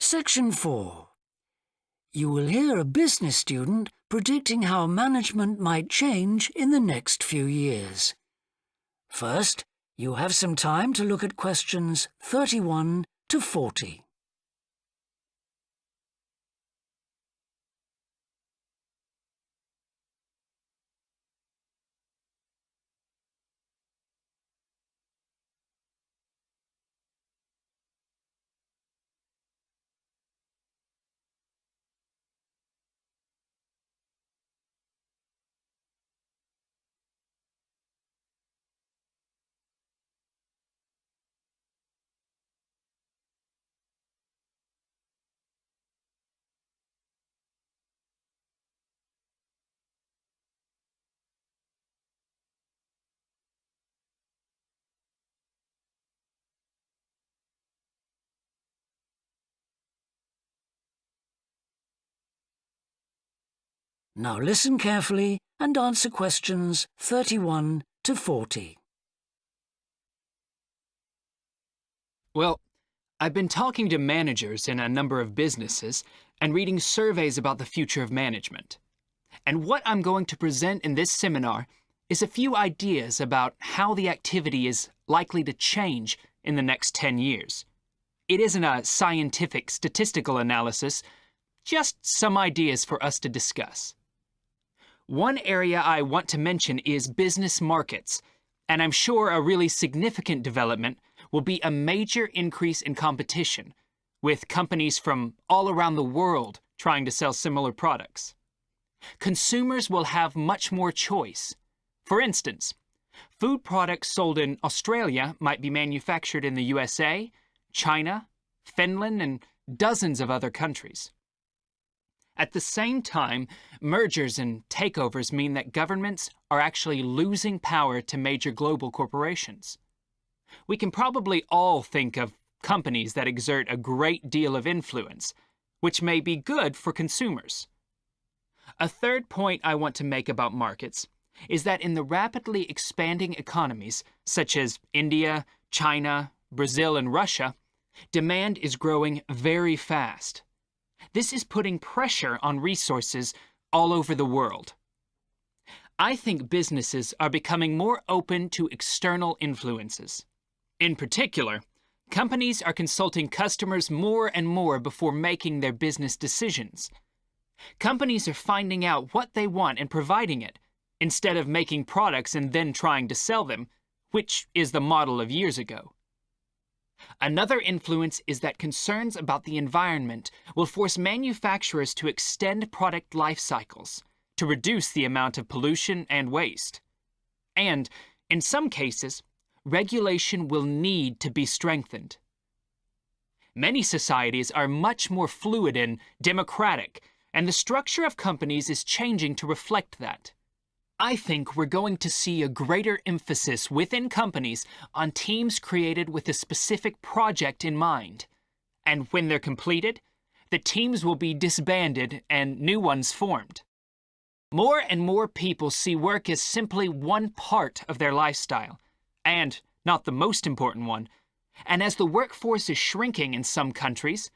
Section 4. You will hear a business student predicting how management might change in the next few years. First, you have some time to look at questions 31 to 40. Now listen carefully and answer questions 31 to 40. Well, I've been talking to managers in a number of businesses and reading surveys about the future of management. And what I'm going to present in this seminar is a few ideas about how the activity is likely to change in the next 10 years. It isn't a scientific statistical analysis, just some ideas for us to discuss. One area I want to mention is business markets, and I'm sure a really significant development will be a major increase in competition, with companies from all around the world trying to sell similar products. Consumers will have much more choice. For instance, food products sold in Australia might be manufactured in the USA, China, Finland, and dozens of other countries. At the same time, mergers and takeovers mean that governments are actually losing power to major global corporations. We can probably all think of companies that exert a great deal of influence, which may be good for consumers. A third point I want to make about markets is that in the rapidly expanding economies, such as India, China, Brazil, and Russia, demand is growing very fast. This is putting pressure on resources all over the world. I think businesses are becoming more open to external influences. In particular, companies are consulting customers more and more before making their business decisions. Companies are finding out what they want and providing it, instead of making products and then trying to sell them, which is the model of years ago. Another influence is that concerns about the environment will force manufacturers to extend product life cycles to reduce the amount of pollution and waste. And, in some cases, regulation will need to be strengthened. Many societies are much more fluid and democratic, and the structure of companies is changing to reflect that. I think we're going to see a greater emphasis within companies on teams created with a specific project in mind. And when they're completed, the teams will be disbanded and new ones formed. More and more people see work as simply one part of their lifestyle, and not the most important one. And as the workforce is shrinking in some countries,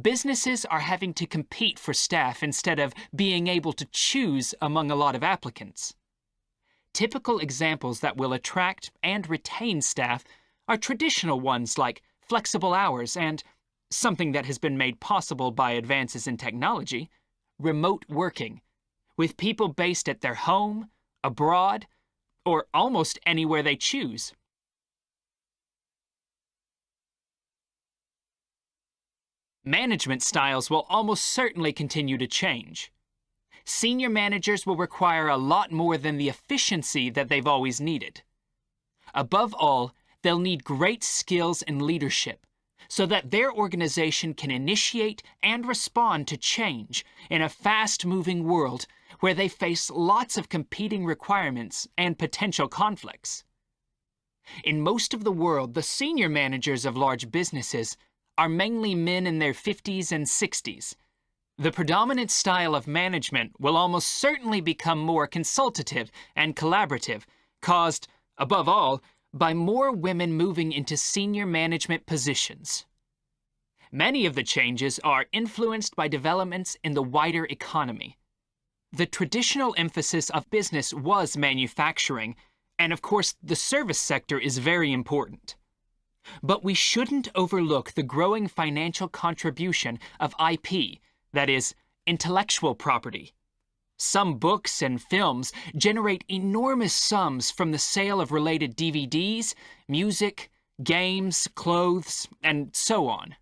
businesses are having to compete for staff instead of being able to choose among a lot of applicants. Typical examples that will attract and retain staff are traditional ones like flexible hours and, something that has been made possible by advances in technology, remote working, with people based at their home, abroad, or almost anywhere they choose. Management styles will almost certainly continue to change. Senior managers will require a lot more than the efficiency that they've always needed. Above all, they'll need great skills in leadership so that their organization can initiate and respond to change in a fast-moving world where they face lots of competing requirements and potential conflicts. In most of the world, the senior managers of large businesses are mainly men in their 50s and 60s. The predominant style of management will almost certainly become more consultative and collaborative, caused, above all, by more women moving into senior management positions. Many of the changes are influenced by developments in the wider economy. The traditional emphasis of business was manufacturing, and of course the service sector is very important. But we shouldn't overlook the growing financial contribution of IP, that is, intellectual property. Some books and films generate enormous sums from the sale of related DVDs, music, games, clothes, and so on.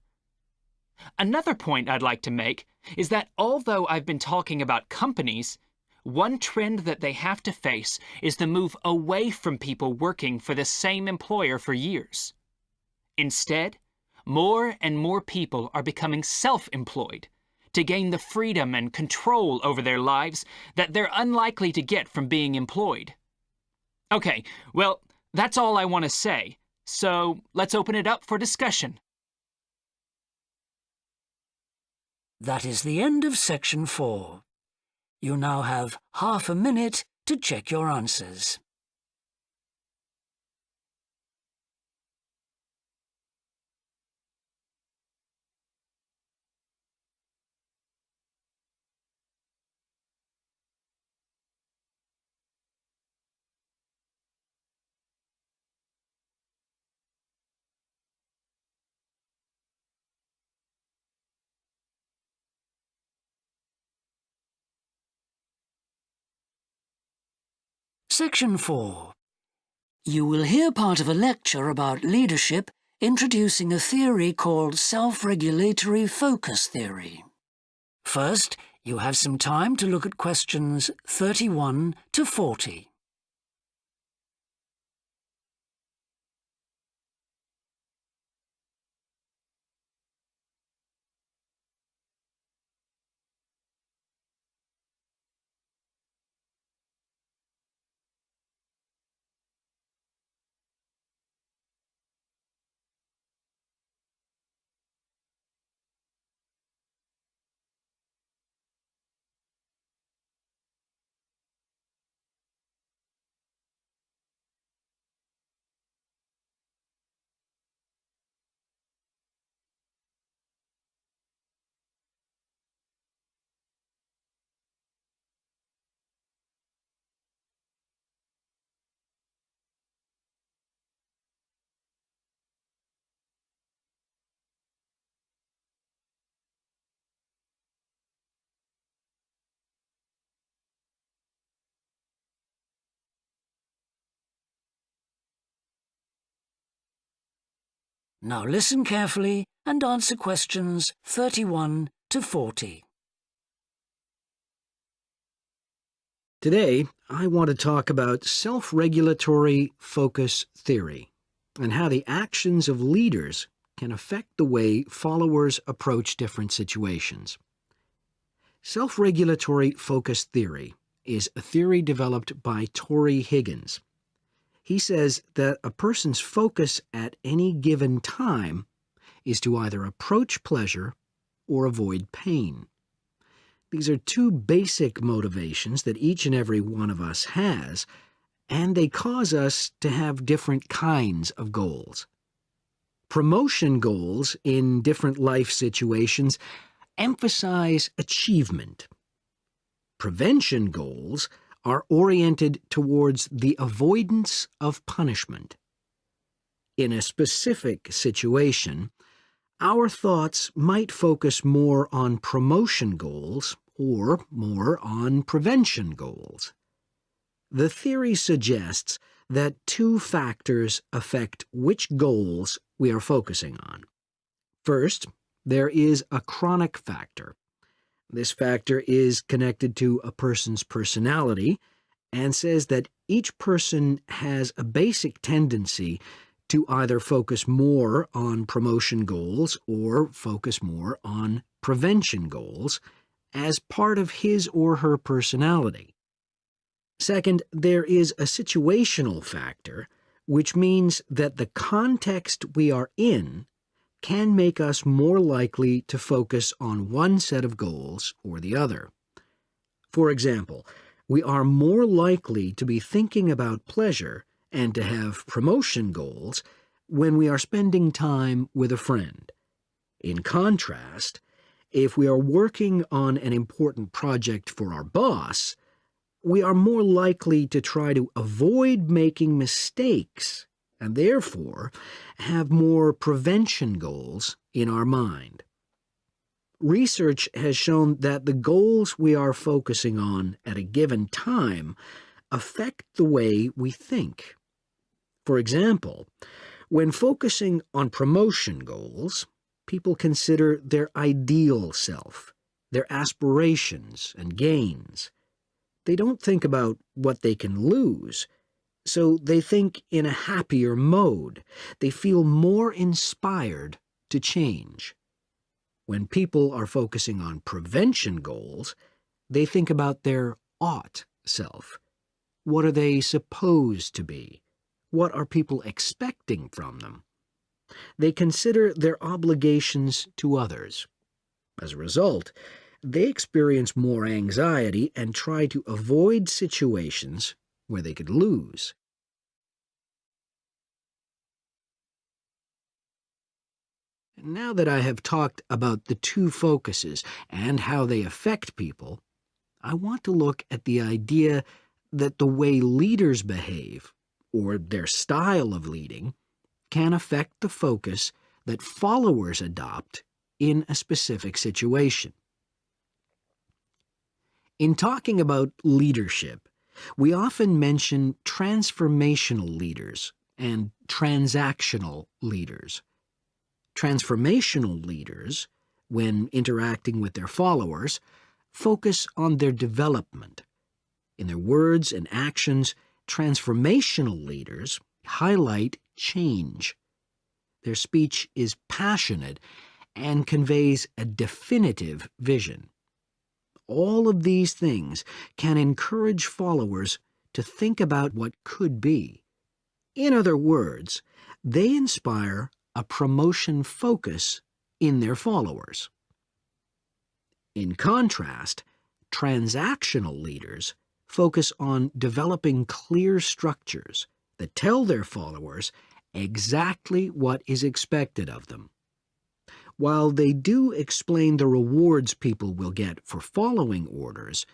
Another point I'd like to make is that although I've been talking about companies, one trend that they have to face is the move away from people working for the same employer for years. Instead, more and more people are becoming self-employed to gain the freedom and control over their lives that they're unlikely to get from being employed. Okay, well, that's all I want to say, so let's open it up for discussion. That is the end of section 4. You now have half a minute to check your answers. Section 4. You will hear part of a lecture about leadership introducing a theory called self-regulatory focus theory. First, you have some time to look at questions 31 to 40. Now listen carefully and answer questions 31 to 40. Today, I want to talk about self-regulatory focus theory and how the actions of leaders can affect the way followers approach different situations. Self-regulatory focus theory is a theory developed by Torrey Higgins. He says that a person's focus at any given time is to either approach pleasure or avoid pain. These are two basic motivations that each and every one of us has, and they cause us to have different kinds of goals. Promotion goals in different life situations emphasize achievement. Prevention goals are oriented towards the avoidance of punishment. In a specific situation, our thoughts might focus more on promotion goals or more on prevention goals. The theory suggests that two factors affect which goals we are focusing on. First, there is a chronic factor. This factor is connected to a person's personality and says that each person has a basic tendency to either focus more on promotion goals or focus more on prevention goals as part of his or her personality. Second, there is a situational factor, which means that the context we are in can make us more likely to focus on one set of goals or the other. For example, we are more likely to be thinking about pleasure and to have promotion goals when we are spending time with a friend. In contrast, if we are working on an important project for our boss, we are more likely to try to avoid making mistakes and therefore have more prevention goals in our mind. Research has shown that the goals we are focusing on at a given time affect the way we think. For example, when focusing on promotion goals, people consider their ideal self, their aspirations and gains. They don't think about what they can lose, so they think in a happier mode. They feel more inspired to change. When people are focusing on prevention goals, they think about their ought self. What are they supposed to be? What are people expecting from them? They consider their obligations to others. As a result, they experience more anxiety and try to avoid situations where they could lose. Now that I have talked about the two focuses and how they affect people, I want to look at the idea that the way leaders behave, or their style of leading, can affect the focus that followers adopt in a specific situation. In talking about leadership, we often mention transformational leaders and transactional leaders. Transformational leaders, when interacting with their followers, focus on their development. In their words and actions, transformational leaders highlight change. Their speech is passionate and conveys a definitive vision. All of these things can encourage followers to think about what could be. In other words, they inspire a promotion focus in their followers. In contrast, transactional leaders focus on developing clear structures that tell their followers exactly what is expected of them. While they do explain the rewards people will get for following orders,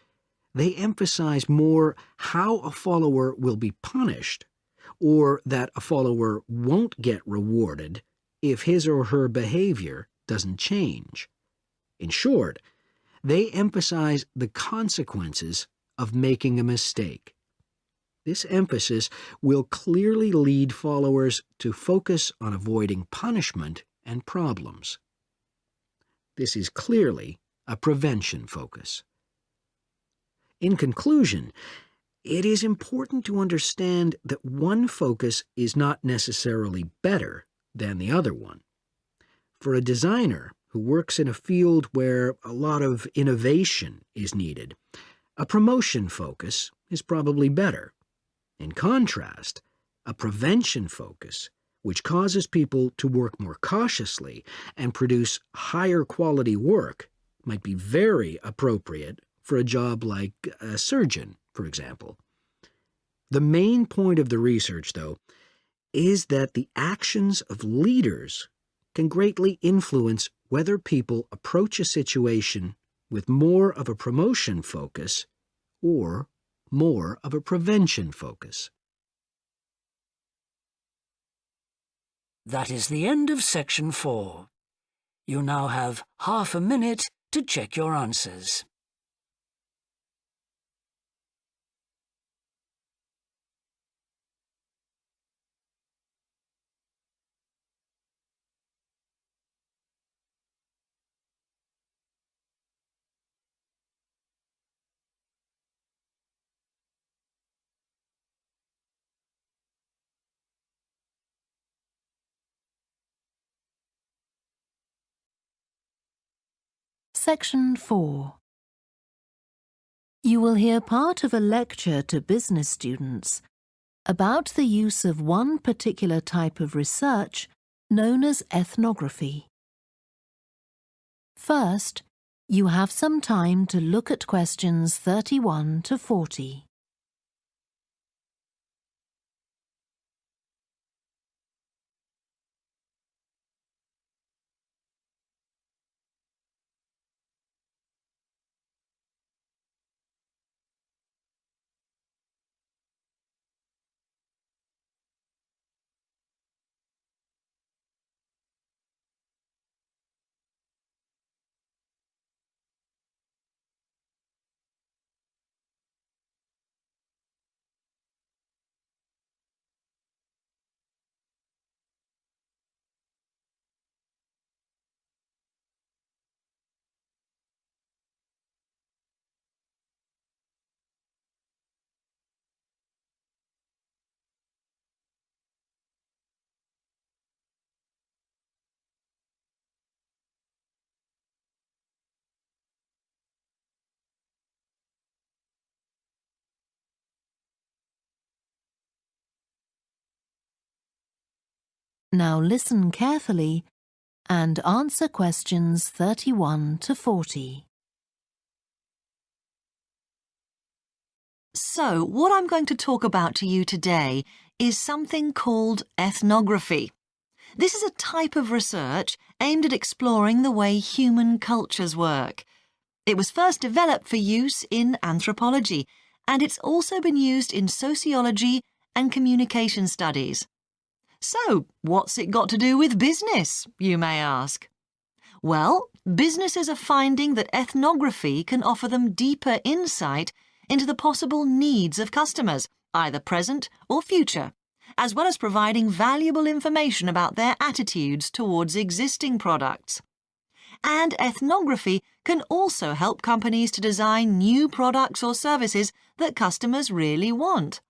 they emphasize more how a follower will be punished, or that a follower won't get rewarded if his or her behavior doesn't change. In short, they emphasize the consequences of making a mistake. This emphasis will clearly lead followers to focus on avoiding punishment and problems. This is clearly a prevention focus. In conclusion, it is important to understand that one focus is not necessarily better than the other one. For a designer who works in a field where a lot of innovation is needed, a promotion focus is probably better. In contrast, a prevention focus, which causes people to work more cautiously and produce higher quality work, might be very appropriate for a job like a surgeon, for example. The main point of the research, though, is that the actions of leaders can greatly influence whether people approach a situation with more of a promotion focus or more of a prevention focus. That is the end of section 4. You now have half a minute to check your answers. Section 4. You will hear part of a lecture to business students about the use of one particular type of research known as ethnography. First, you have some time to look at questions 31 to 40. Now listen carefully and answer questions 31 to 40. So, what I'm going to talk about to you today is something called ethnography. This is a type of research aimed at exploring the way human cultures work. It was first developed for use in anthropology, and it's also been used in sociology and communication studies. So, what's it got to do with business, you may ask? Well, businesses are finding that ethnography can offer them deeper insight into the possible needs of customers, either present or future, as well as providing valuable information about their attitudes towards existing products. And ethnography can also help companies to design new products or services that customers really want.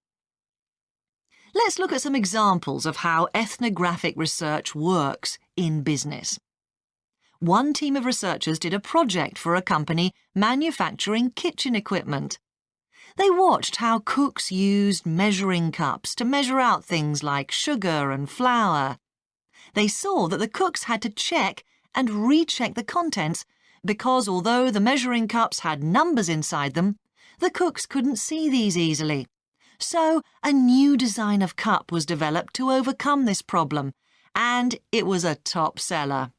Let's look at some examples of how ethnographic research works in business. One team of researchers did a project for a company manufacturing kitchen equipment. They watched how cooks used measuring cups to measure out things like sugar and flour. They saw that the cooks had to check and recheck the contents because although the measuring cups had numbers inside them, the cooks couldn't see these easily. So a new design of cup was developed to overcome this problem, and it was a top seller.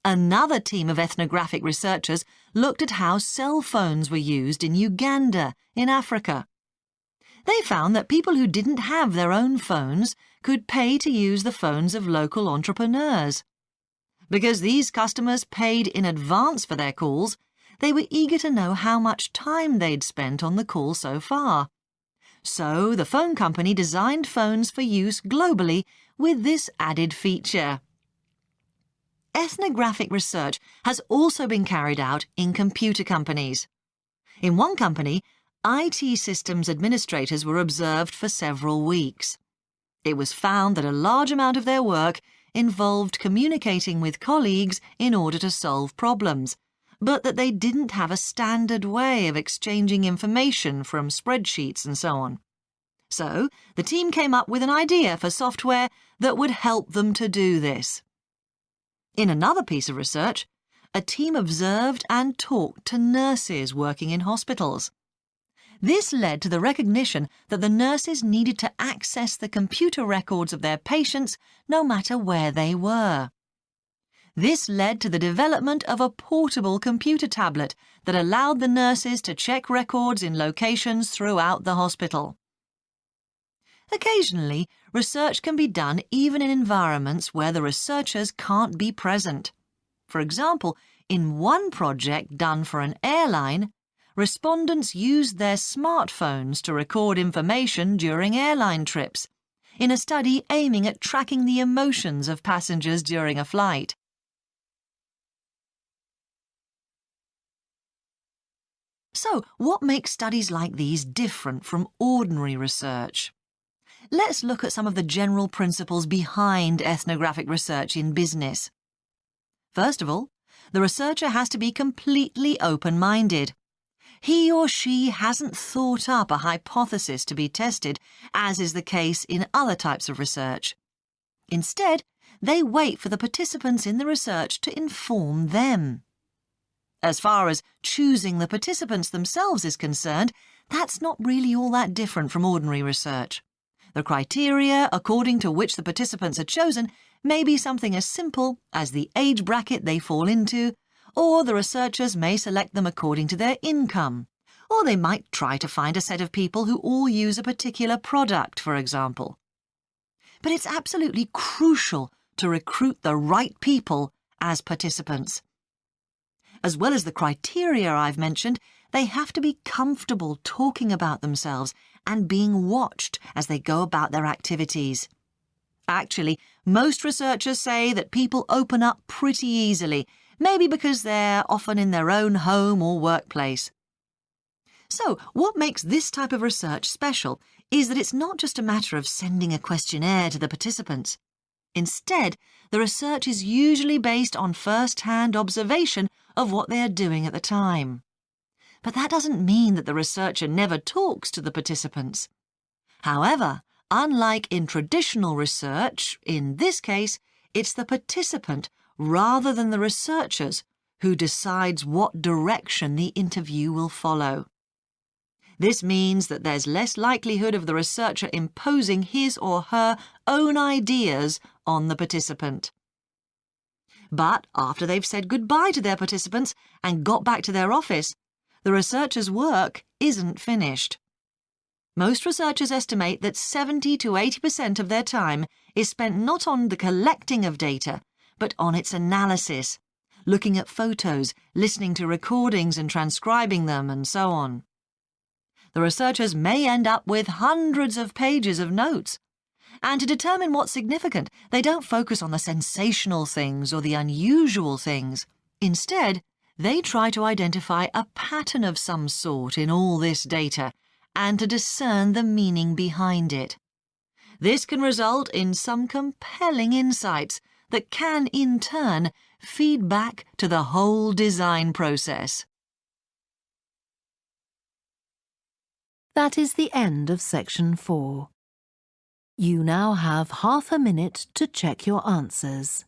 Another team of ethnographic researchers looked at how cell phones were used in Uganda, in Africa. They found that people who didn't have their own phones could pay to use the phones of local entrepreneurs. Because these customers paid in advance for their calls, they were eager to know how much time they'd spent on the call so far. So the phone company designed phones for use globally with this added feature. Ethnographic research has also been carried out in computer companies. In one company, IT systems administrators were observed for several weeks. It was found that a large amount of their work involved communicating with colleagues in order to solve problems, but that they didn't have a standard way of exchanging information from spreadsheets and so on. So, the team came up with an idea for software that would help them to do this. In another piece of research, a team observed and talked to nurses working in hospitals. This led to the recognition that the nurses needed to access the computer records of their patients no matter where they were. This led to the development of a portable computer tablet that allowed the nurses to check records in locations throughout the hospital. Occasionally, research can be done even in environments where the researchers can't be present. For example, in one project done for an airline, respondents used their smartphones to record information during airline trips, in a study aiming at tracking the emotions of passengers during a flight. So, what makes studies like these different from ordinary research? Let's look at some of the general principles behind ethnographic research in business. First of all, the researcher has to be completely open-minded. He or she hasn't thought up a hypothesis to be tested, as is the case in other types of research. Instead, they wait for the participants in the research to inform them. As far as choosing the participants themselves is concerned, that's not really all that different from ordinary research. The criteria according to which the participants are chosen may be something as simple as the age bracket they fall into, or the researchers may select them according to their income, or they might try to find a set of people who all use a particular product, for example. But it's absolutely crucial to recruit the right people as participants. As well as the criteria I've mentioned, they have to be comfortable talking about themselves and being watched as they go about their activities. Actually, most researchers say that people open up pretty easily, maybe because they're often in their own home or workplace. So, what makes this type of research special is that it's not just a matter of sending a questionnaire to the participants. Instead, the research is usually based on first-hand observation of what they are doing at the time. But that doesn't mean that the researcher never talks to the participants. However, Unlike in traditional research, in this case, it's the participant rather than the researchers who decides what direction the interview will follow. This means that there's less likelihood of the researcher imposing his or her own ideas on the participant. But after they've said goodbye to their participants and got back to their office, the researcher's work isn't finished. Most researchers estimate that 70 to 80% of their time is spent not on the collecting of data, but on its analysis, looking at photos, listening to recordings and transcribing them, and so on. The researchers may end up with hundreds of pages of notes. And to determine what's significant, they don't focus on the sensational things or the unusual things. Instead, they try to identify a pattern of some sort in all this data and to discern the meaning behind it. This can result in some compelling insights that can, in turn, feed back to the whole design process. That is the end of section 4. You now have half a minute to check your answers.